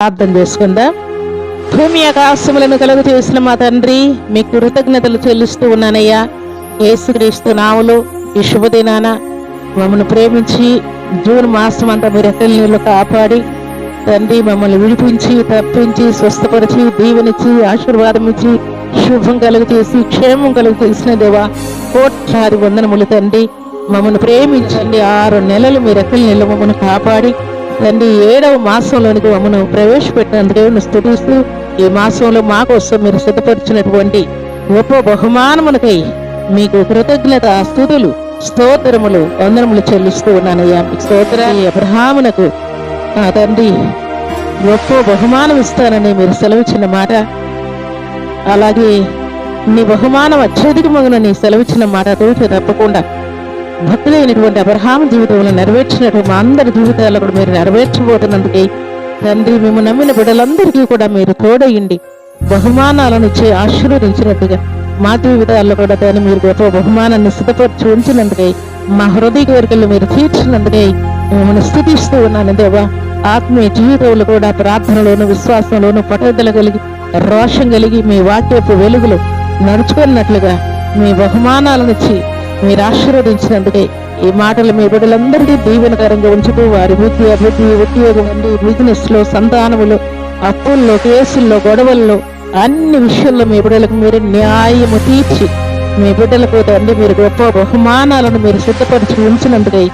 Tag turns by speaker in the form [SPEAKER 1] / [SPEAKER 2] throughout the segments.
[SPEAKER 1] ప్రార్థన చేసుకుందాం. భూమి ఆకాశములను కలుగు చేసిన మా తండ్రి, మీకు కృతజ్ఞతలు చెల్లిస్తూ ఉన్నానయ్యా. యేసుక్రీస్తు నామములో ఈ శుభదినాన మమ్మల్ని ప్రేమించి జూన్ మాసం అంతా మీరు రెక్కల నీళ్ళు కాపాడి తండ్రి మమ్మల్ని విడిపించి తప్పించి స్వస్థపరిచి దీవెనిచ్చి ఆశీర్వాదం ఇచ్చి శుభం కలుగు చేసి క్షేమం కలుగు చేసిన దేవా, కోట్లాది వందనములు తండ్రి. మమ్మల్ని ప్రేమించండి. 6 నెలలు మీ రెక్కల నీళ్ళు మమ్మల్ని కాపాడి తండ్రి 7వ మాసంలోనికి మమ్మను ప్రవేశపెట్టినందుకు స్తుతిస్తూ ఈ మాసంలో మా కోసం మీరు సిద్ధపరిచినటువంటి గొప్ప బహుమానములకై మీకు కృతజ్ఞత స్తుతులు స్తోత్రములు వందనములు చెల్లిస్తూ ఉన్నానయ్యా. స్తోత్ర అబ్రహామునకు తండ్రి గొప్ప బహుమానం ఇస్తానని మీరు సెలవిచ్చిన మాట, అలాగే నీ బహుమానం అత్యధికమగున నీ సెలవిచ్చిన మాట తూచ తప్పకుండా భక్తులైనటువంటి అబ్రహాము జీవితంలో నెరవేర్చినట్టు మా అందరి జీవితాల్లో కూడా మీరు నెరవేర్చబోతున్నందుకే తండ్రి, మేము నమ్మిన బిడ్డలందరికీ కూడా మీరు తోడయ్యండి బహుమానాలను ఇచ్చి ఆశీర్వదించినట్టుగా మా జీవితాల్లో కూడా దాన్ని మీరు గొప్ప బహుమానాన్ని సిద్ధపరిచి ఉంచినందుకే మా హృదయ కోరికలు మీరు తీర్చినందుకే మిమ్మల్ని స్తుతిస్తూ ఉన్నాను దేవా. ఆత్మీయ జీవితంలో కూడా ప్రార్థనలోను విశ్వాసంలోను పట్టుదల కలిగి రోషం కలిగి మీ వాక్యపు వెలుగులు నడుచుకున్నట్లుగా మీ బహుమానాలను ఇచ్చి మీరు ఆశీర్వదించినందుకే ఈ మాటలు మీ బిడ్డలందరికీ దీవెనకరంగా ఉంచుతూ వారి విద్య అభివృద్ధి ఉద్యోగం అండి బిజినెస్ లో సంతానములు అప్పుల్లో కేసుల్లో గొడవల్లో అన్ని విషయాల్లో మీ బిడ్డలకు మీరు న్యాయము తీర్చి మీ బిడ్డలకు తండ్రి మీరు గొప్ప బహుమానాలను మీరు సిద్ధపరిచి ఉంచినందుకై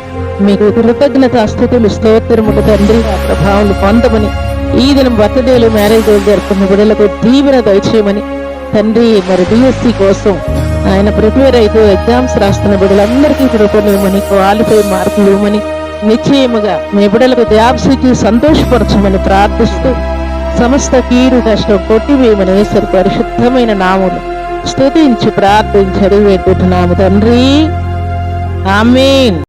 [SPEAKER 1] మీకు కృతజ్ఞత స్థుతులు స్తోత్రములు తండ్రి. ఆ ప్రభావం పొందమని ఈ దినం బర్త్డేలు మ్యారేజ్ జరుపుకున్న బిడ్డలకు దీవెన దయచేయమని తండ్రి. మరి BSc కోసం ఆయన ప్రిపేర్ అయితే ఎగ్జామ్స్ రాస్తున్న బిడ్డలందరికీ కృపనివ్వమని క్వాలిఫై మార్కులు ఇవ్వమని నిశ్చయముగా మీ బిడ్డలకు జాబ్స్ ఇచ్చి సంతోషపరచమని ప్రార్థిస్తూ సమస్త కీడు కష్టం కొట్టివేయమని యేసు పరిశుద్ధమైన నామమును స్తుతించి ప్రార్థించి అడిగి పెట్టున్నాము తండ్రి. ఆమేన్.